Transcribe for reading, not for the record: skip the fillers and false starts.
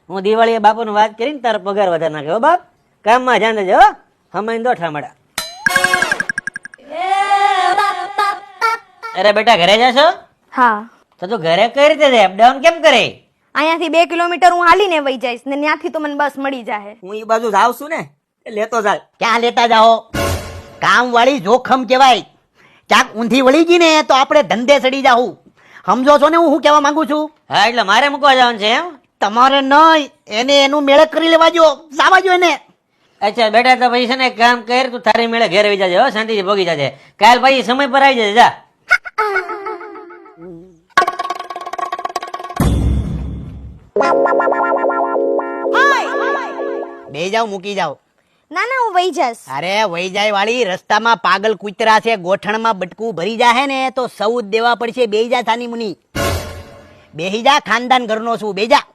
હું દિવાળીએ બાપુની વાત કરીને તારો પગાર વધારે નાખ્યો હો બાપ. કામમાં ધ્યાન દેજો હો. હમાઈને દોઠા મળ્યા. અરે બેટા ઘરે જાશો? હા, તો તું ઘરે કઈ રીતે જાય? અપડાઉન કેમ કરે? અહીંયાથી 2 કિલોમીટર હું હાલીને વઈ જઈશ ને ત્યાંથી તો મને બસ મળી જાય. હું એ બાજુ જાવ છું ને એ લેતો જાય. ક્યાં લેતા જાઓ? કામ વાળી જોખમ કહેવાય. ક્યાંક ઊંધી વળી ગઈ ને તો આપણે ધંધે સડી જાવું. સમજો છો ને હું શું કહેવા માંગુ છું? હા એટલે મારે મૂકવા જવાનું છે એમ? તમારે નહીં, એને એનું મેળે કરી લેવા જો, જાવા જો એને. અચ્છા બેટા તો પછી છે ને કામ કર, તું તારી મેળે ઘેર આવી જાજે હો, શાંતિથી ભોગી જાજે. કાલ પછી સમય પર આવી જજે જા. બે જાવ, મૂકી જાવ. ના ના, હું વઈ જઈશ. અરે વહી જાય વાળી, રસ્તામાં પાગલ કૂતરા છે, ગોઠણમાં બટકું ભરી જાહે ને તો સૌ દેવા પડશે. બેહી જા થાની મુની, બેહી જા, ખાનદાન ઘરનો છું, બેહી જા.